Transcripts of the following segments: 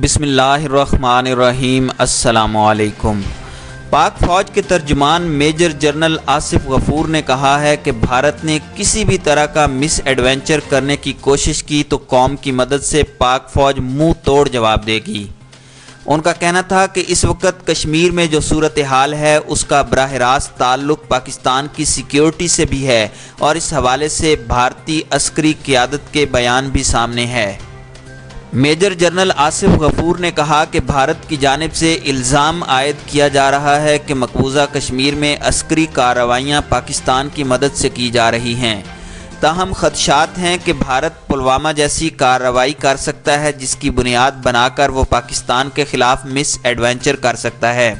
بسم اللہ الرحمن الرحیم۔ السلام علیکم۔ پاک فوج کے ترجمان میجر جنرل آصف غفور نے کہا ہے کہ بھارت نے کسی بھی طرح کا مس ایڈونچر کرنے کی کوشش کی تو قوم کی مدد سے پاک فوج منہ توڑ جواب دے گی۔ ان کا کہنا تھا کہ اس وقت کشمیر میں جو صورتحال ہے اس کا براہ راست تعلق پاکستان کی سیکیورٹی سے بھی ہے اور اس حوالے سے بھارتی عسکری قیادت کے بیان بھی سامنے ہے۔ میجر جنرل آصف غفور نے کہا کہ بھارت کی جانب سے الزام عائد کیا جا رہا ہے کہ مقبوضہ کشمیر میں عسکری کارروائیاں پاکستان کی مدد سے کی جا رہی ہیں، تاہم خدشات ہیں کہ بھارت پلوامہ جیسی کارروائی کر سکتا ہے جس کی بنیاد بنا کر وہ پاکستان کے خلاف مس ایڈونچر کر سکتا ہے۔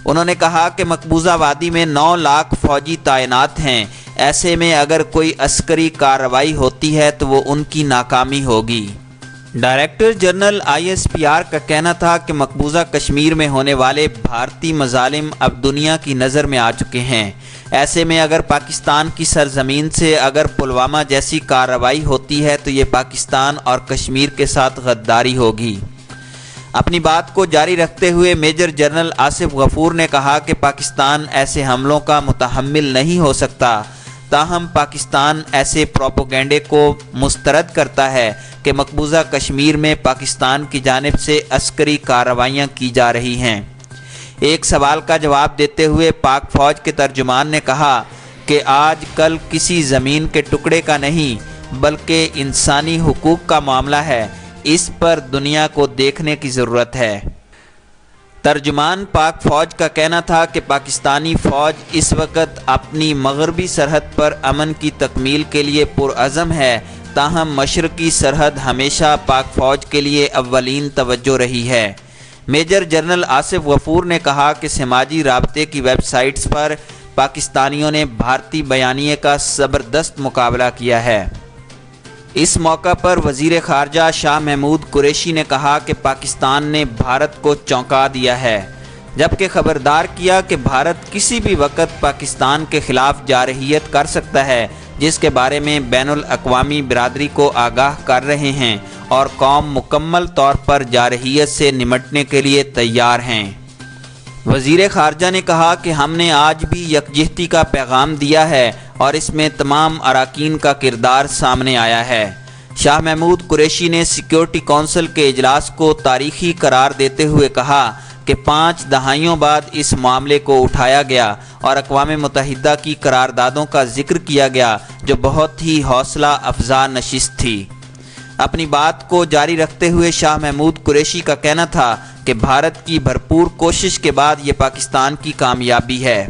انہوں نے کہا کہ مقبوضہ وادی میں 9 لاکھ فوجی تعینات ہیں، ایسے میں اگر کوئی عسکری کارروائی ہوتی ہے تو وہ ان کی ناکامی ہوگی۔ ڈائریکٹر جنرل ISPR کا کہنا تھا کہ مقبوضہ کشمیر میں ہونے والے بھارتی مظالم اب دنیا کی نظر میں آ چکے ہیں، ایسے میں اگر پاکستان کی سرزمین سے اگر پلوامہ جیسی کارروائی ہوتی ہے تو یہ پاکستان اور کشمیر کے ساتھ غداری ہوگی۔ اپنی بات کو جاری رکھتے ہوئے میجر جنرل آصف غفور نے کہا کہ پاکستان ایسے حملوں کا متحمل نہیں ہو سکتا، تاہم پاکستان ایسے پروپیگنڈے کو مسترد کرتا ہے کہ مقبوضہ کشمیر میں پاکستان کی جانب سے عسکری کارروائیاں کی جا رہی ہیں۔ ایک سوال کا جواب دیتے ہوئے پاک فوج کے ترجمان نے کہا کہ آج کل کسی زمین کے ٹکڑے کا نہیں بلکہ انسانی حقوق کا معاملہ ہے، اس پر دنیا کو دیکھنے کی ضرورت ہے۔ ترجمان پاک فوج کا کہنا تھا کہ پاکستانی فوج اس وقت اپنی مغربی سرحد پر امن کی تکمیل کے لیے پرعزم ہے، تاہم مشرقی سرحد ہمیشہ پاک فوج کے لیے اولین توجہ رہی ہے۔ میجر جنرل آصف غفور نے کہا کہ سماجی رابطے کی ویب سائٹس پر پاکستانیوں نے بھارتی بیانیے کا زبردست مقابلہ کیا ہے۔ اس موقع پر وزیر خارجہ شاہ محمود قریشی نے کہا کہ پاکستان نے بھارت کو چونکا دیا ہے، جبکہ خبردار کیا کہ بھارت کسی بھی وقت پاکستان کے خلاف جارحیت کر سکتا ہے، جس کے بارے میں بین الاقوامی برادری کو آگاہ کر رہے ہیں اور قوم مکمل طور پر جارحیت سے نمٹنے کے لیے تیار ہیں۔ وزیر خارجہ نے کہا کہ ہم نے آج بھی یکجہتی کا پیغام دیا ہے اور اس میں تمام اراکین کا کردار سامنے آیا ہے۔ شاہ محمود قریشی نے سیکیورٹی کونسل کے اجلاس کو تاریخی قرار دیتے ہوئے کہا کہ 5 دہائیوں بعد اس معاملے کو اٹھایا گیا اور اقوام متحدہ کی قراردادوں کا ذکر کیا گیا جو بہت ہی حوصلہ افزا نشست تھی۔ اپنی بات کو جاری رکھتے ہوئے شاہ محمود قریشی کا کہنا تھا کہ بھارت کی بھرپور کوشش کے بعد یہ پاکستان کی کامیابی ہے۔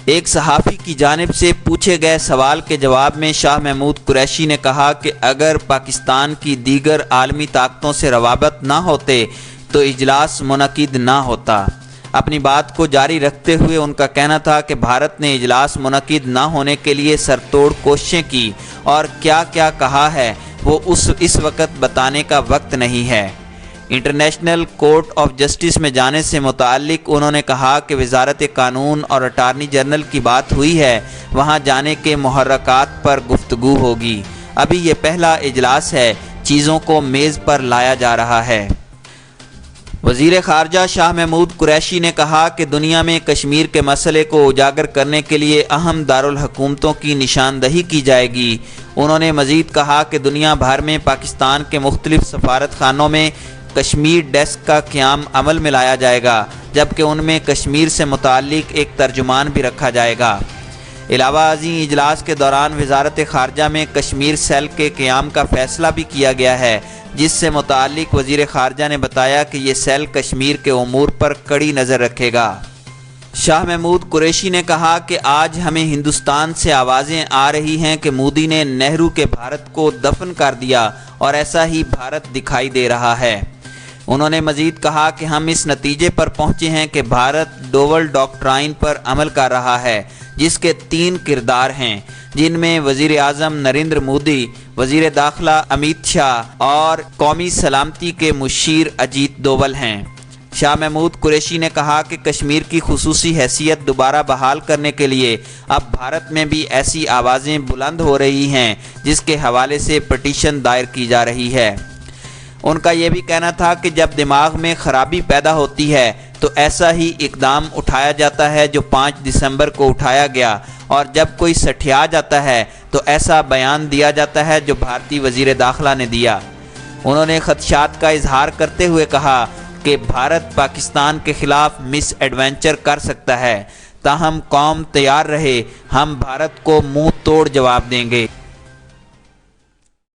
ایک صحافی کی جانب سے پوچھے گئے سوال کے جواب میں شاہ محمود قریشی نے کہا کہ اگر پاکستان کی دیگر عالمی طاقتوں سے روابط نہ ہوتے تو اجلاس منعقد نہ ہوتا۔ اپنی بات کو جاری رکھتے ہوئے ان کا کہنا تھا کہ بھارت نے اجلاس منعقد نہ ہونے کے لیے سرتوڑ کوششیں کی اور کیا کیا کہا ہے وہ اس وقت بتانے کا وقت نہیں ہے۔ انٹرنیشنل کورٹ آف جسٹس میں جانے سے متعلق انہوں نے کہا کہ وزارت قانون اور اٹارنی جنرل کی بات ہوئی ہے، وہاں جانے کے محرکات پر گفتگو ہوگی۔ ابھی یہ پہلا اجلاس ہے، چیزوں کو میز پر لایا جا رہا ہے۔ وزیر خارجہ شاہ محمود قریشی نے کہا کہ دنیا میں کشمیر کے مسئلے کو اجاگر کرنے کے لیے اہم دارالحکومتوں کی نشاندہی کی جائے گی۔ انہوں نے مزید کہا کہ دنیا بھر میں پاکستان کے مختلف سفارت خانوں میں کشمیر ڈیسک کا قیام عمل میں لایا جائے گا، جبکہ ان میں کشمیر سے متعلق ایک ترجمان بھی رکھا جائے گا۔ علاوہ ازیں اجلاس کے دوران وزارت خارجہ میں کشمیر سیل کے قیام کا فیصلہ بھی کیا گیا ہے، جس سے متعلق وزیر خارجہ نے بتایا کہ یہ سیل کشمیر کے امور پر کڑی نظر رکھے گا۔ شاہ محمود قریشی نے کہا کہ آج ہمیں ہندوستان سے آوازیں آ رہی ہیں کہ مودی نے نہرو کے بھارت کو دفن کر دیا اور ایسا ہی بھارت دکھائی دے رہا ہے۔ انہوں نے مزید کہا کہ ہم اس نتیجے پر پہنچے ہیں کہ بھارت ڈوول ڈاکٹرائن پر عمل کر رہا ہے، جس کے 3 کردار ہیں، جن میں وزیر اعظم نریندر مودی، وزیر داخلہ امیت شاہ اور قومی سلامتی کے مشیر اجیت دوول ہیں۔ شاہ محمود قریشی نے کہا کہ کشمیر کی خصوصی حیثیت دوبارہ بحال کرنے کے لیے اب بھارت میں بھی ایسی آوازیں بلند ہو رہی ہیں جس کے حوالے سے پٹیشن دائر کی جا رہی ہے۔ ان کا یہ بھی کہنا تھا کہ جب دماغ میں خرابی پیدا ہوتی ہے تو ایسا ہی اقدام اٹھایا جاتا ہے جو 5 دسمبر کو اٹھایا گیا، اور جب کوئی سٹھیا جاتا ہے تو ایسا بیان دیا جاتا ہے جو بھارتی وزیر داخلہ نے دیا۔ انہوں نے خدشات کا اظہار کرتے ہوئے کہا کہ بھارت پاکستان کے خلاف مس ایڈوینچر کر سکتا ہے، تاہم قوم تیار رہے، ہم بھارت کو منہ توڑ جواب دیں گے۔